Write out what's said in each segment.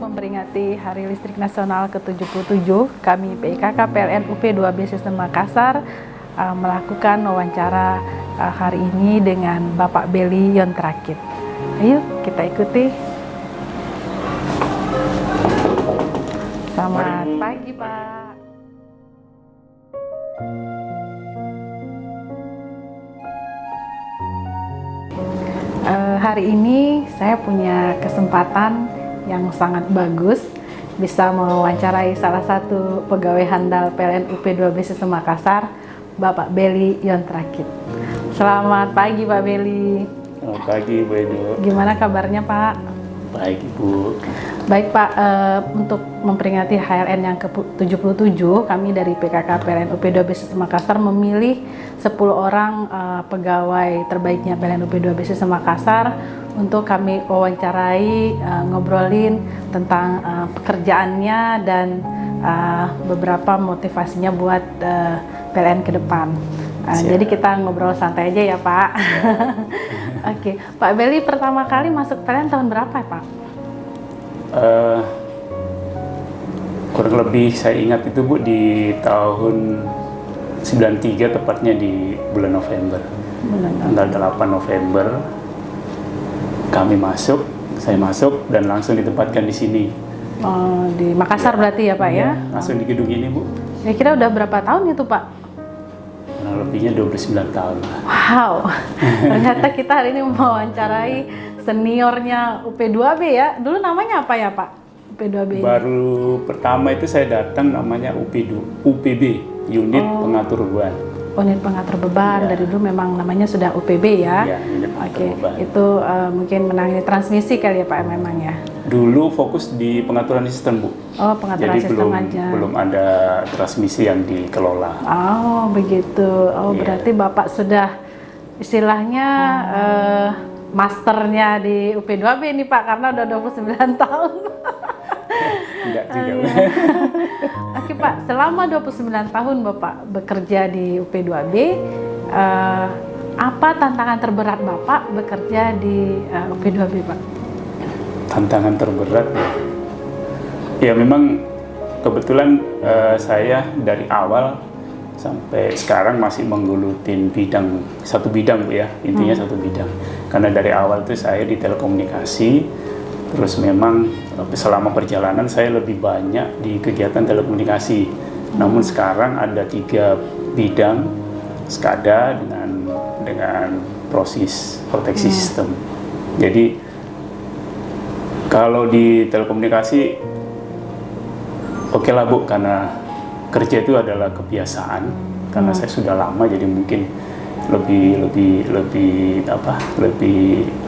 memperingati Hari Listrik Nasional ke-77, kami PIKK PLN UP 2B Sistem Makassar melakukan wawancara hari ini dengan Bapak Belly Yontrakit. Ayo kita ikuti. Selamat pagi, Pak. Hari ini saya punya kesempatan yang sangat bagus bisa mewawancarai salah satu pegawai handal PLN UP 2B Sistem Makassar, Bapak Belly Yontrakit. Selamat pagi, Pak Belly. Selamat pagi, Bu Edo. Gimana kabarnya, Pak? Baik, Ibu. Baik, Pak. Untuk memperingati HLN yang ke-77, kami dari PKK PLN UP 2B Sistem Makassar memilih 10 orang pegawai terbaiknya PLN UP 2B Sistem Makassar untuk kami wawancarai, ngobrolin tentang pekerjaannya dan beberapa motivasinya buat PLN ke depan. Jadi kita ngobrol santai aja ya, Pak. Oke, Pak Belly pertama kali masuk PLN tahun berapa ya, Pak? Kurang lebih saya ingat itu, Bu, di tahun 93, tepatnya di bulan November. Tanggal 8 November saya masuk dan langsung ditempatkan di sini. Di Makassar ya. Berarti ya, Pak ya? Langsung di gedung ini, Bu. Kira-kira udah berapa tahun itu, Pak? Kurang lebihnya 29 tahun. Wow, ternyata kita hari ini mewawancarai seniornya UP2B ya. Dulu namanya apa ya, Pak? UP2B. Baru pertama itu saya datang namanya UPB, Unit Pengatur Beban. Unit Pengatur Beban, dari dulu memang namanya sudah UPB ya? Iya, Unit Pengatur Beban. Itu mungkin menangani transmisi kali ya, Pak, memang ya? Dulu fokus di pengaturan sistem, Bu. Oh, pengaturan jadi sistem aja. belum ada transmisi yang dikelola. Oh, begitu. Oh, berarti Bapak sudah istilahnya masternya di UP2B nih, Pak, karena udah 29 tahun. Enggak juga. Oke, Pak, selama 29 tahun Bapak bekerja di UP2B, apa tantangan terberat Bapak bekerja di UP2B, Pak? Tantangan terberat ya memang kebetulan saya dari awal sampai sekarang masih menggelutin satu bidang, Bu ya, intinya satu bidang. Karena dari awal itu saya di telekomunikasi, terus memang selama perjalanan saya lebih banyak di kegiatan telekomunikasi. Namun sekarang ada 3 bidang, SCADA dengan proses proteksi sistem. Jadi kalau di telekomunikasi oke lah, Bu, karena kerja itu adalah kebiasaan. Karena saya sudah lama, jadi mungkin lebih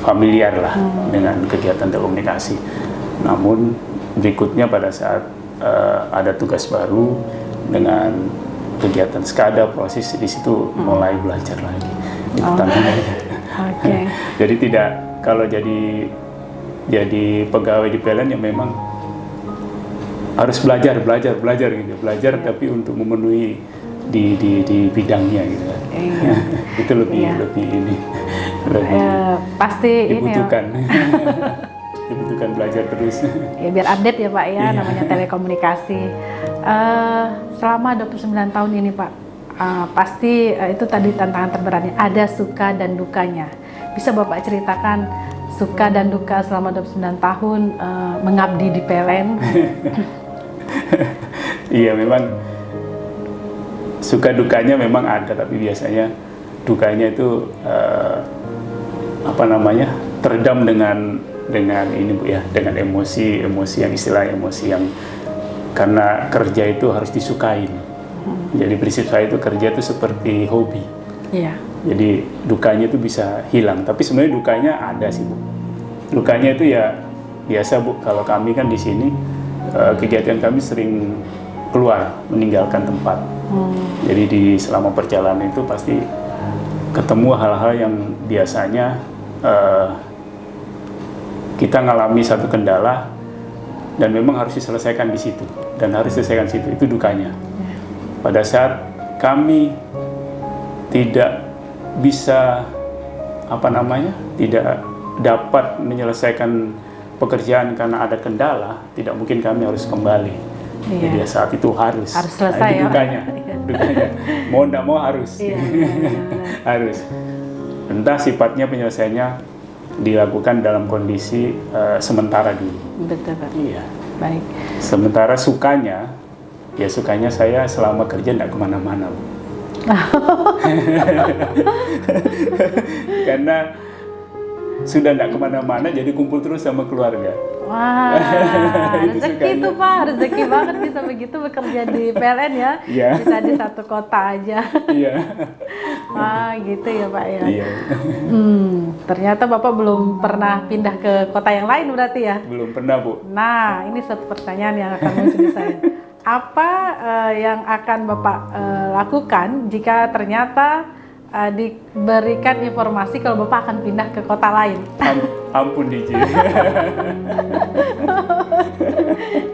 familiar lah dengan kegiatan telekomunikasi. Namun berikutnya pada saat ada tugas baru dengan kegiatan SCADA, proses di situ mulai belajar lagi. Itu tantangannya. Okay. Jadi kalau jadi pegawai di PLN ya memang harus belajar gitu, tapi untuk memenuhi di bidangnya gitu. Iya. Itu lebih pasti dibutuhkan. Ini ya. Dibutuhkan belajar terus. Ya, biar update ya, Pak ya, namanya telekomunikasi. Selama 29 tahun ini, Pak, pasti itu tadi tantangan terberatnya, ada suka dan dukanya. Bisa Bapak ceritakan suka dan duka selama 29 tahun mengabdi di PLN? Iya, memang suka dukanya memang ada, tapi biasanya dukanya itu teredam dengan ini, Bu ya, dengan emosi yang karena kerja itu harus disukain. Jadi prinsip saya itu kerja itu seperti hobi. Iya. Jadi dukanya itu bisa hilang, tapi sebenarnya dukanya ada sih, Bu. Dukanya itu ya biasa, Bu, kalau kami kan di sini kegiatan kami sering keluar, meninggalkan tempat. Jadi selama perjalanan itu pasti ketemu hal-hal yang biasanya kita ngalami satu kendala dan memang harus diselesaikan di situ, itu dukanya. Pada saat kami tidak bisa tidak dapat menyelesaikan pekerjaan karena ada kendala, tidak mungkin kami harus kembali. Iya. Jadi saat itu harus selesai itu ya. dukanya. Dukanya. Mau tidak mau harus. Iya, Harus. Entah sifatnya penyelesaiannya dilakukan dalam kondisi sementara dulu. betul Pak. Iya. Baik. Sementara sukanya, ya sukanya saya selama kerja tidak kemana-mana, Bu. Karena sudah tidak kemana-mana, jadi kumpul terus sama keluarga. Wah, Itu rezeki sukanya. itu Pak, rezeki banget bisa begitu bekerja di PLN ya. Iya. Bisa di satu kota aja. Iya. Wah, gitu ya Pak ya. Iya. Ternyata Bapak belum pernah pindah ke kota yang lain berarti ya. Belum pernah, Bu. Nah, ini satu pertanyaan yang akan muncul di saya. Apa yang akan Bapak lakukan jika ternyata diberikan informasi kalau Bapak akan pindah ke kota lain? Ampun DJ.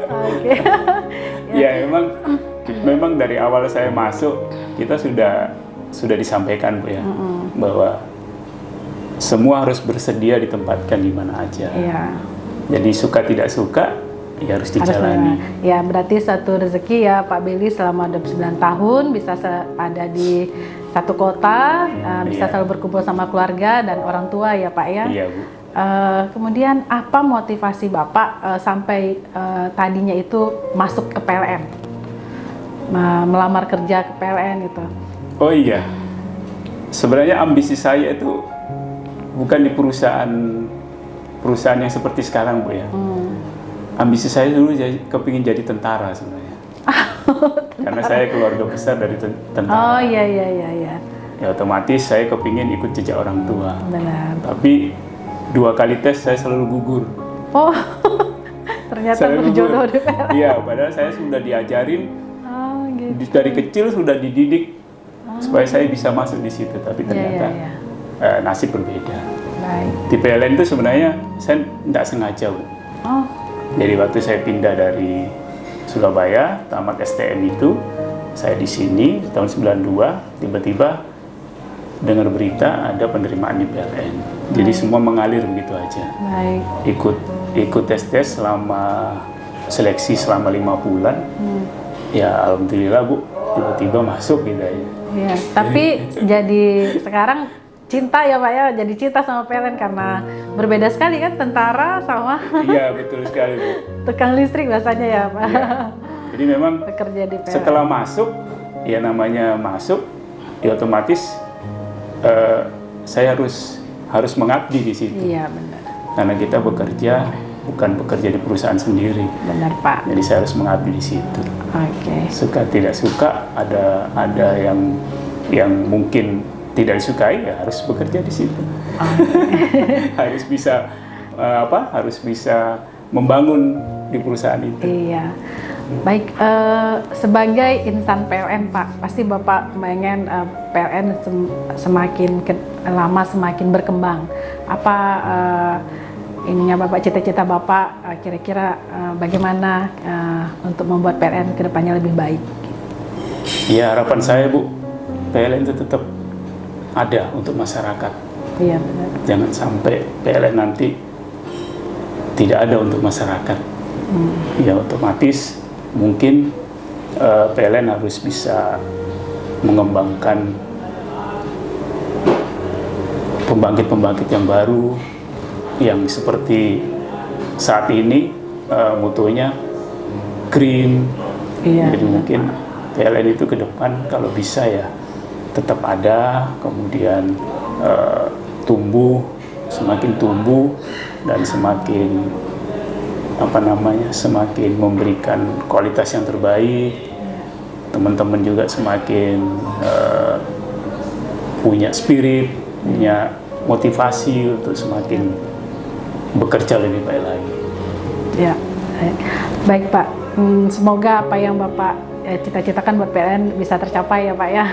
Oke. Ya memang dari awal saya masuk kita sudah disampaikan, Bu ya, bahwa semua harus bersedia ditempatkan di mana aja. Iya. Jadi suka tidak suka ya harus dijalani. Ya, berarti satu rezeki ya Pak Belly selama 29 tahun bisa ada di satu kota, bisa Iya. selalu berkumpul sama keluarga dan orang tua ya Pak ya. Iya, Bu. Kemudian apa motivasi Bapak sampai tadinya itu masuk ke PLN? Melamar kerja ke PLN itu. Oh iya. Sebenarnya ambisi saya itu bukan di perusahaan yang seperti sekarang, Bu ya. Ambisi saya dulu kepingin jadi tentara sebenarnya. Karena saya keluarga besar dari tentara. Oh iya. Ya otomatis saya kepingin ikut jejak orang tua. Benar. Tapi 2 kali tes saya selalu gugur. Oh, ternyata Selalu berjodoh gugur. di PLN. Iya, padahal saya sudah diajarin Oh gitu. dari kecil sudah dididik supaya saya bisa masuk di situ. Tapi ternyata Iya. nasib berbeda. Baik. Di PLN itu sebenarnya saya tidak sengaja, Bu. Oh, Jadi waktu saya pindah dari Surabaya, tamat STM itu, saya di sini tahun 92, tiba-tiba dengar berita ada penerimaan di PLN. Jadi semua mengalir begitu aja. baik. Ikut tes selama seleksi selama 5 bulan. Ya alhamdulillah, Bu, tiba-tiba masuk gitu aja. Iya, tapi jadi sekarang cinta ya Pak ya, jadi cinta sama PLN karena berbeda sekali kan tentara sama Iya, betul sekali, Bu. tukang listrik biasanya ya Pak. Iya. Jadi memang Bekerja di PLN. setelah masuk, ya namanya masuk, ya otomatis saya harus mengabdi di situ. Iya benar, Karena kita bukan bekerja di perusahaan sendiri. benar Pak. Jadi saya harus mengabdi di situ. Oke. Suka tidak suka, ada yang mungkin tidak disukai, ya harus bekerja di situ. Harus bisa harus bisa membangun di perusahaan itu. Iya. Baik, sebagai insan PLN Pak, pasti Bapak pengen PLN semakin lama semakin berkembang. Apa ininya Bapak, cita-cita Bapak kira-kira bagaimana untuk membuat PLN kedepannya lebih baik? Ya harapan saya, Bu, PLN itu tetap ada untuk masyarakat. Iya benar. Jangan sampai PLN nanti tidak ada untuk masyarakat. Ya otomatis mungkin PLN harus bisa mengembangkan pembangkit-pembangkit yang baru, yang seperti saat ini mutunya green. Iya. Jadi mungkin PLN itu ke depan kalau bisa ya tetap ada, kemudian semakin tumbuh dan semakin semakin memberikan kualitas yang terbaik. Teman-teman juga semakin punya spirit, punya motivasi untuk semakin bekerja lebih baik lagi. Ya, baik Pak. Semoga apa yang Bapak cita-citakan buat PLN bisa tercapai ya Pak ya.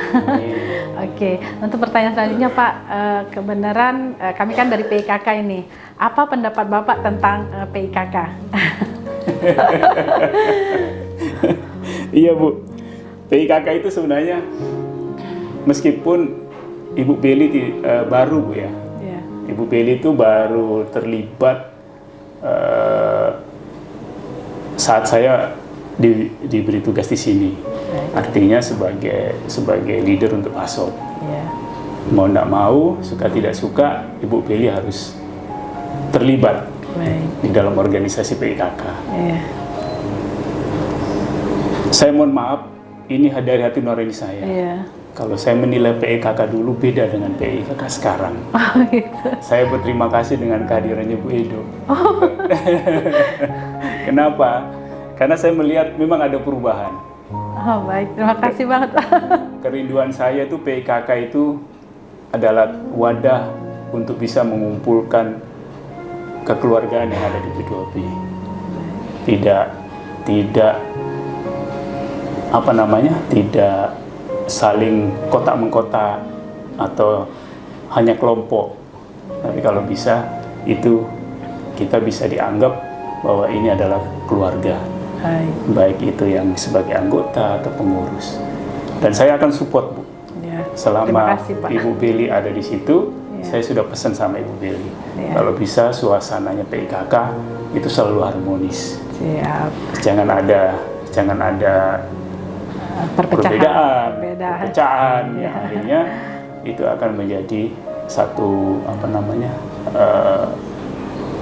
Oke, untuk pertanyaan selanjutnya Pak, kebenaran kami kan dari PIKK ini. Apa pendapat Bapak tentang PIKK? Iya Bu, PIKK itu sebenarnya meskipun Ibu Beli baru Bu ya. Iya. Ibu Beli itu baru terlibat eh, saat saya diberi tugas di sini. Artinya sebagai leader untuk PASOK. Iya. Mau tidak mau, suka tidak suka, Ibu Beli harus terlibat di dalam organisasi PIKK. Iya. Saya mohon maaf, ini dari hati nurani saya. Iya. Kalau saya menilai PIKK dulu beda dengan PIKK sekarang. Oh, gitu. Saya berterima kasih dengan kehadirannya Bu Edo. Kenapa? Karena saya melihat memang ada perubahan. Oh, baik, terima kasih banget. Kerinduan saya itu PIKK itu adalah wadah untuk bisa mengumpulkan kekeluargaan yang ada di P2P. Tidak apa namanya? Tidak saling kotak-mengkotak atau hanya kelompok. Tapi kalau bisa itu kita bisa dianggap bahwa ini adalah keluarga. Baik itu yang sebagai anggota atau pengurus. Dan saya akan support, Bu. Ya. Selama kasih, Pak. Ibu Beli ada di situ, Ya. saya sudah pesan sama Ibu Beli. Ya. Kalau bisa suasananya PIKK itu selalu harmonis. Siap. Jangan ada perbedaan, perpecahan Ya. yang akhirnya itu akan menjadi satu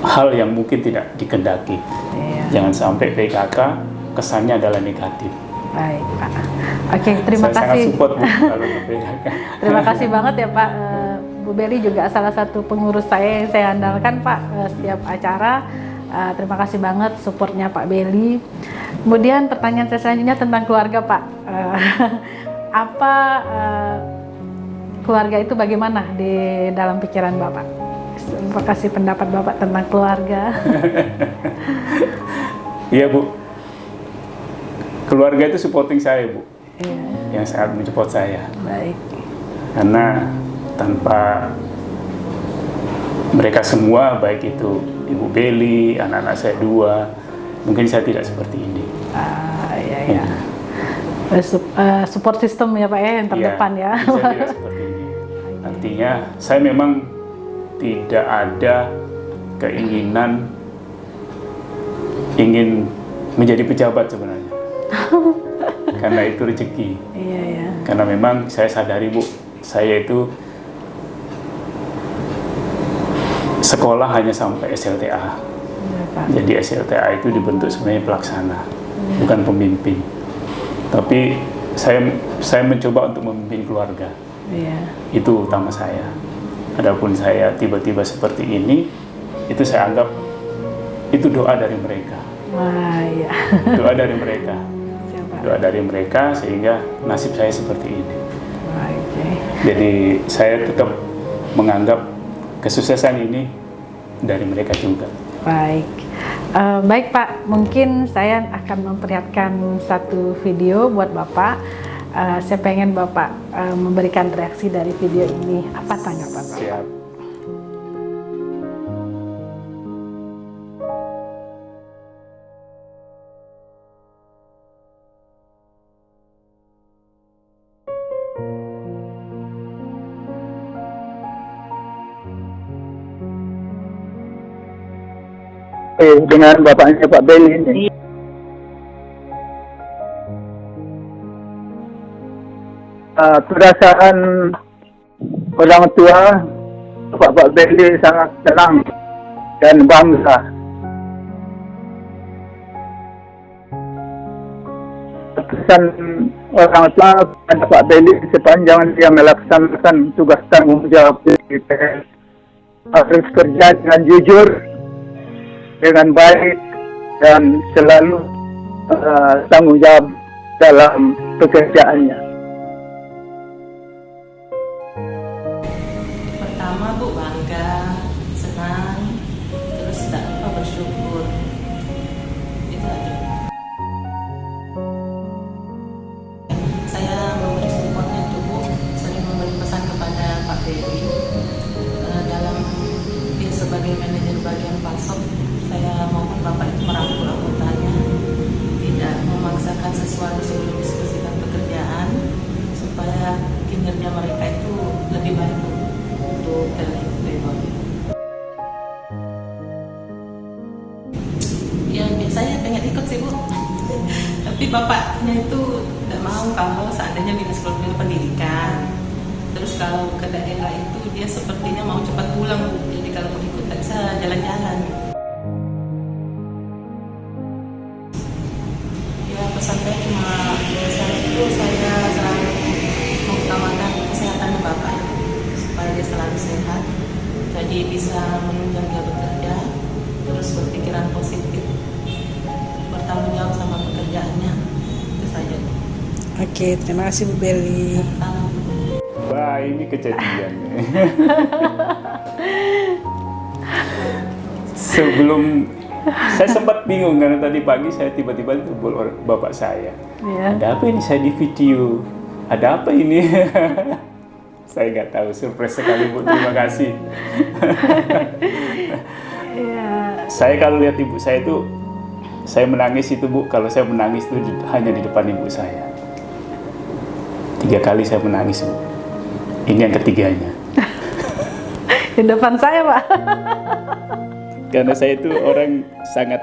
hal yang mungkin tidak dikehendaki. Iya. Jangan sampai PKK kesannya adalah negatif. Baik, Pak. Oke, terima Saya sangat kasih. support, Bu, kalau ke PKK. Terima kasih banget ya, Pak. Bu Beli juga salah satu pengurus saya yang saya andalkan, Pak, setiap acara. Terima kasih banget supportnya Pak Beli. Kemudian pertanyaan saya selanjutnya tentang keluarga, Pak. Apa keluarga itu bagaimana di dalam pikiran Bapak? Terima kasih pendapat Bapak tentang keluarga. Iya, Bu. Keluarga itu supporting saya, Bu. Iya. Yang sangat mensupport saya. Baik. Karena tanpa mereka semua, baik itu Ibu Beli, anak-anak saya 2, mungkin saya tidak seperti ini. Iya. Support system ya Pak ya, yang terdepan ya. Saya tidak seperti ini. Artinya saya memang tidak ada keinginan ingin menjadi pejabat sebenarnya. Karena itu rezeki. Iya. Karena memang saya sadari, Bu, saya itu sekolah hanya sampai SLTA. Iya, Pak. Jadi SLTA itu dibentuk sebenarnya pelaksana, bukan pemimpin. Tapi saya mencoba untuk memimpin keluarga. Iya. Itu utama saya. Adapun saya tiba-tiba seperti ini, itu saya anggap itu doa dari mereka. Wah, iya. Doa dari mereka. Siapa? Doa dari mereka sehingga nasib saya seperti ini. Oke. Jadi saya tetap menganggap kesuksesan ini dari mereka juga. Baik. Baik Pak, mungkin saya akan memperlihatkan satu video buat Bapak. Saya pengen Bapak memberikan reaksi dari video ini. Apa tanggapan Bapak? Siap. Dengan bapaknya Pak Beli ini. Perasaan orang tua Pak Beli sangat senang dan bangga. Pesan orang tua pada Pak Beli sepanjang dia melaksanakan tugas tanggung jawab di PPL harus kerja dengan jujur, dengan baik, dan selalu tanggung jawab dalam pekerjaannya. Pertama Bu bangga, senang, terus tidak lupa bersyukur. Itu aja. Saya memberi supportnya itu Bu, sering memberi pesan kepada Pak Beli dalam dia sebagai manajer bagian PASOK. Saya mohon Bapak itu merangkul anggotanya, tidak memaksakan sesuatu sebelum diskusikan pekerjaan, supaya kinerja mereka itu lebih baik untuk PLN. sih Bu. Tapi bapaknya itu tidak mau kalau seandainya dinas keluarga pendidikan. Terus kalau ke daerah itu dia sepertinya mau cepat pulang Bu. Jadi kalau mau ikut tak bisa jalan-jalan. Ya pesan saya cuma saya itu saya selalu mengutamakan kesehatan bapak supaya dia selalu sehat. Jadi bisa menunjang dia bekerja, terus berpikiran positif, bertanggung jawab sama pekerjaannya. Itu saja. Oke, terima kasih Bu Beli. Salam. Wah, ini kejadian. Sebelum saya sempat bingung karena tadi pagi saya tiba-tiba telepon bapak saya. Iya. Ada apa ini, saya di video? Ada apa ini? Saya nggak tahu, surprise sekali Bu, terima kasih. Iya. Saya kalau lihat ibu saya itu, saya menangis itu Bu, kalau saya menangis itu hanya di depan ibu saya. 3 kali saya menangis Bu. Ini yang ketiganya. Di depan saya, Pak. Karena saya itu orang sangat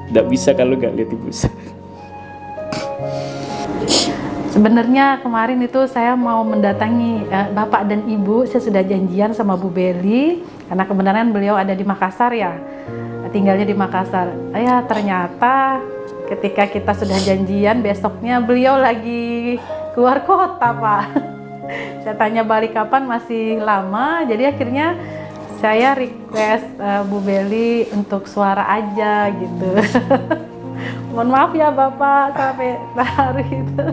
tidak bisa kalau nggak lihat ibu saya. Sebenarnya kemarin itu saya mau mendatangi Bapak dan Ibu. Saya sudah janjian sama Bu Beli karena kebenaran beliau ada di Makassar ya, tinggalnya di Makassar. Ya ternyata ketika kita sudah janjian besoknya beliau lagi keluar kota Pak. Saya tanya balik kapan, masih lama. Jadi akhirnya saya request Bu Beli untuk suara aja gitu. Mohon maaf ya Bapak sampai hari itu.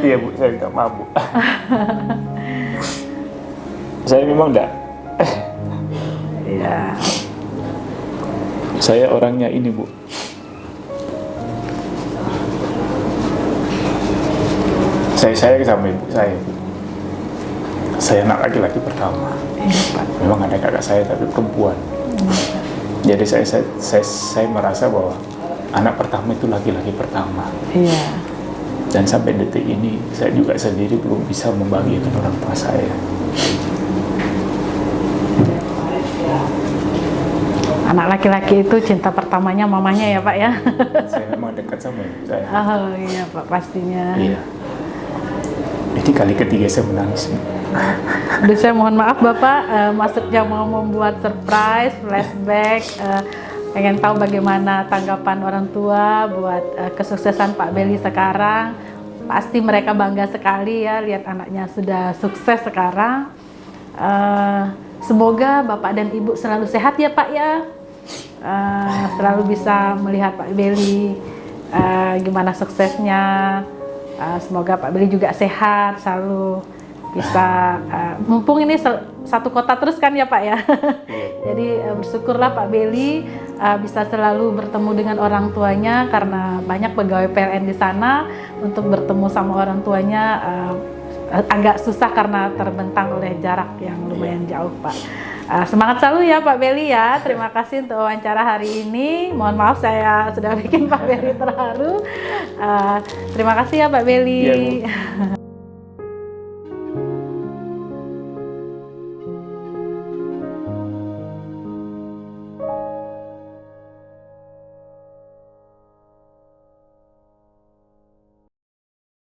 Iya Bu, saya nggak mabuk. Saya memang enggak. Iya. Saya orangnya ini Bu. Saya sama ibu saya. Saya anak laki-laki pertama. Memang ada kakak saya tapi perempuan. Jadi saya merasa bahwa anak pertama itu laki-laki pertama. Iya. Dan sampai detik ini saya juga sendiri belum bisa membahagiakan orang tua saya. Anak laki-laki itu cinta pertamanya mamanya ya Pak ya. Saya memang dekat sama ibu saya. Oh iya Pak, pastinya. Iya. Ini kali ketiga saya menangis. Aduh, saya mohon maaf Bapak, maksudnya mau membuat surprise, flashback, pengen tahu bagaimana tanggapan orang tua buat kesuksesan Pak Beli sekarang. Pasti mereka bangga sekali ya lihat anaknya sudah sukses sekarang. Semoga Bapak dan Ibu selalu sehat ya Pak ya. Selalu bisa melihat Pak Beli gimana suksesnya. Semoga Pak Beli juga sehat, selalu bisa mumpung ini satu kota terus kan ya Pak ya. Jadi bersyukurlah Pak Beli bisa selalu bertemu dengan orang tuanya karena banyak pegawai PLN di sana. Untuk bertemu sama orang tuanya agak susah karena terbentang oleh jarak yang lumayan jauh Pak. Semangat selalu ya Pak Beli ya. Terima kasih untuk wawancara hari ini. Mohon maaf saya sudah bikin Pak Beli terharu. Terima kasih ya Pak Beli. Iya, Bu.